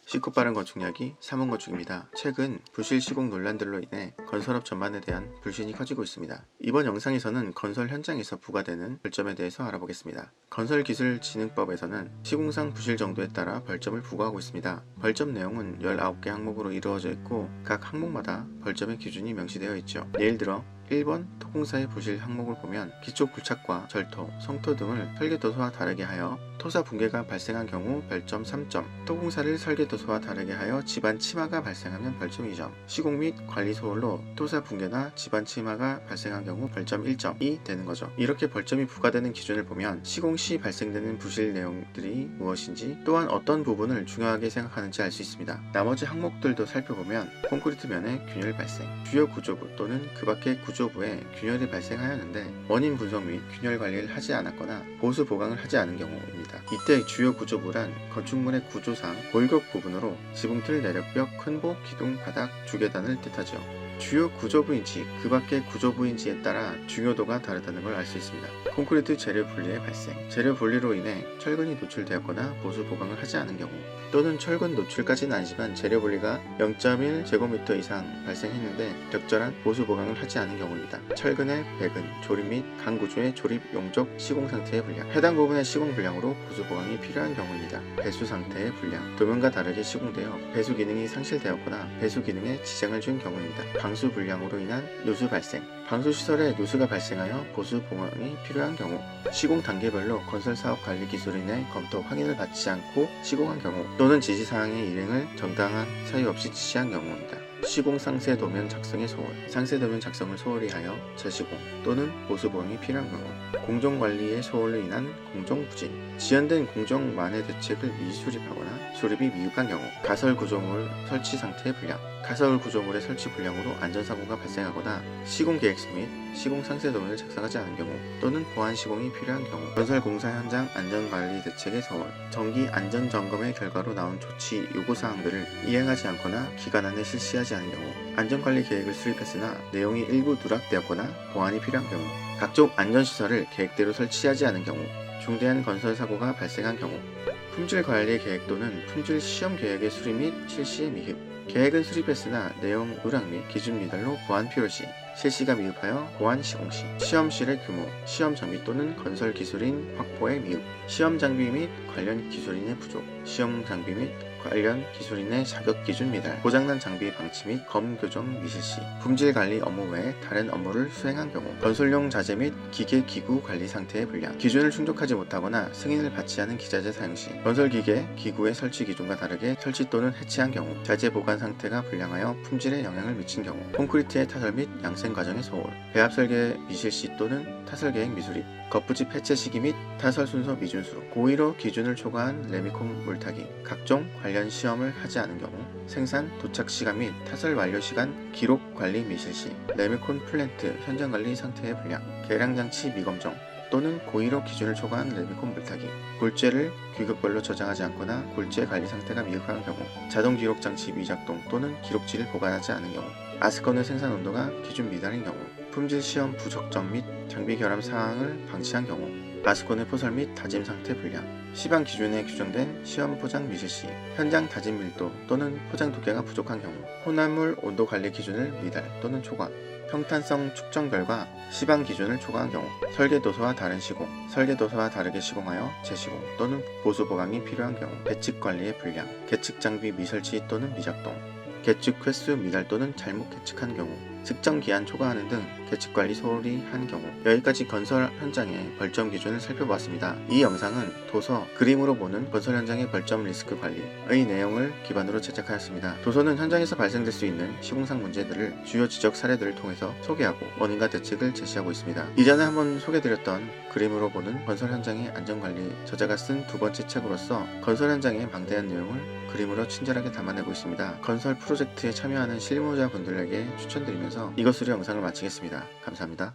쉽고 빠른 건축 이야기 삼원건축입니다. 최근 부실 시공 논란들로 인해 건설업 전반에 대한 불신이 커지고 있습니다. 이번 영상에서는 건설 현장에서 부과되는 벌점에 대해서 알아보겠습니다. 건설기술진흥법에서는 시공상 부실 정도에 따라 벌점을 부과하고 있습니다. 벌점 내용은 19개 항목으로 이루어져 있고 각 항목마다 벌점의 기준이 명시되어 있죠. 예를 들어 1번 토공사의 부실 항목을 보면 기초 굴착과 절토, 성토 등을 설계도서와 다르게 하여 토사 붕괴가 발생한 경우 벌점 3점, 토공사를 설계도서와 다르게 하여 집안 침하가 발생하면 벌점 2점, 시공 및 관리 소홀로 토사 붕괴나 집안 침하가 발생한 경우 벌점 1점이 되는 거죠. 이렇게 벌점이 부과되는 기준을 보면 시공 시 발생되는 부실 내용들이 무엇인지 또한 어떤 부분을 중요하게 생각하는지 알 수 있습니다. 나머지 항목들도 살펴보면 콘크리트면에 균열 발생, 주요 구조부 또는 그 밖의 구조부에 균열이 발생하였는데 원인 분석 및 균열 관리를 하지 않았거나 보수 보강을 하지 않은 경우입니다. 이때 주요 구조부란 건축물의 구조상 골격 부분으로 지붕틀, 내력벽, 큰보, 기둥, 바닥, 주계단을 뜻하죠. 주요 구조부인지 그 밖의 구조부인지에 따라 중요도가 다르다는 걸 알 수 있습니다. 콘크리트 재료 분리의 발생, 재료 분리로 인해 철근이 노출되었거나 보수 보강을 하지 않은 경우, 또는 철근 노출까지는 아니지만 재료 분리가 0.1제곱미터 이상 발생했는데 적절한 보수 보강을 하지 않은 경우입니다. 철근의 배근, 조립 및 강 구조의 조립 용적 시공 상태의 불량, 해당 부분의 시공 불량으로 보수 보강이 필요한 경우입니다. 배수 상태의 불량, 도면과 다르게 시공되어 배수 기능이 상실되었거나 배수 기능에 지장을 준 경우입니다. 방수 불량으로 인한 누수 발생, 방수 시설에 누수가 발생하여 보수 보강이 필요한 경우, 시공 단계별로 건설사업 관리 기술인의 검토 확인을 받지 않고 시공한 경우, 또는 지시사항의 일행을 정당한 사유 없이 지시한 경우입니다. 시공 상세 도면 작성의 소홀, 상세 도면 작성을 소홀히 하여 재시공 또는 보수 보강이 필요한 경우, 공정관리의 소홀로 인한 공정부진, 지연된 공정만해 대책을 미수립하거나 수립이 미흡한 경우, 가설 구조물 설치 상태의 불량, 가설 구조물의 설치 불량으로 안전사고가 발생하거나 시공 계획서 및 시공 상세 도면을 작성하지 않은 경우, 또는 보안 시공이 필요한 경우, 건설 공사 현장 안전관리 대책의 소홀, 정기 안전점검의 결과로 나온 조치 요구사항들을 이행하지 않거나 기간 안에 실시하지 않은 경우, 안전관리 계획을 수립했으나 내용이 일부 누락되었거나 보완이 필요한 경우, 각종 안전시설을 계획대로 설치하지 않은 경우, 중대한 건설사고가 발생한 경우, 품질관리 계획 또는 품질 시험 계획의 수립 및 실시의 미흡, 계획은 수립했으나 내용 누락 및 기준 미달로 보완 필요시, 실시가 미흡하여 보완 시공 시, 시험실의 규모, 시험 장비 또는 건설 기술인 확보의 미흡, 시험 장비 및 관련 기술인의 부족, 시험 장비 및 관련 기술인의 자격 기준 미달, 고장난 장비 방치 및 검 교정 미실시, 품질 관리 업무 외에 다른 업무를 수행한 경우, 건설용 자재 및 기계 기구 관리 상태의 불량, 기준을 충족하지 못하거나 승인을 받지 않은 기자재 사용 시, 건설 기계 기구의 설치 기준과 다르게 설치 또는 해체한 경우, 자재 보관 상태가 불량하여 품질에 영향을 미친 경우, 콘크리트의 타설 및 양생 과정의 소홀, 배합 설계 미실시 또는 타설 계획 미수립, 겉부집 해체 시기 및 타설 순서 미준수, 고의로 기준을 초과한 레미콘 물타기, 각종 관련 시험을 하지 않은 경우, 생산 도착 시간 및 타설 완료 시간 기록 관리 미실시, 레미콘 플랜트 현장 관리 상태의 불량, 계량 장치 미검정 또는 고의로 기준을 초과한 레미콘 물타기, 골재를 규격별로 저장하지 않거나 골재 관리 상태가 미흡한 경우, 자동 기록 장치 미작동 또는 기록지를 보관하지 않은 경우, 아스콘의 생산 온도가 기준 미달인 경우, 품질 시험 부적정 및 장비 결함 사항을 방치한 경우, 아스콘의 포설 및 다짐 상태 불량, 시방 기준에 규정된 시험 포장 미실시, 현장 다짐 밀도 또는 포장 두께가 부족한 경우, 혼합물 온도 관리 기준을 미달 또는 초과, 평탄성 측정 결과 시방 기준을 초과한 경우, 설계도서와 다른 시공, 설계도서와 다르게 시공하여 재시공 또는 보수 보강이 필요한 경우, 계측 관리의 불량, 계측 장비 미설치 또는 미작동, 계측 횟수 미달 또는 잘못 계측한 경우, 측정 기한 초과하는 등 계측 관리 소홀히 한 경우. 여기까지 건설 현장의 벌점 기준을 살펴보았습니다. 이 영상은 도서 그림으로 보는 건설 현장의 벌점 리스크 관리의 내용을 기반으로 제작하였습니다. 도서는 현장에서 발생될 수 있는 시공상 문제들을 주요 지적 사례들을 통해서 소개하고 원인과 대책을 제시하고 있습니다. 이전에 한번 소개드렸던 그림으로 보는 건설 현장의 안전관리, 저자가 쓴 두 번째 책으로서 건설 현장의 방대한 내용을 그림으로 친절하게 담아내고 있습니다. 건설 프로젝트에 참여하는 실무자분들에게 추천드리면서 이것으로 영상을 마치겠습니다. 감사합니다.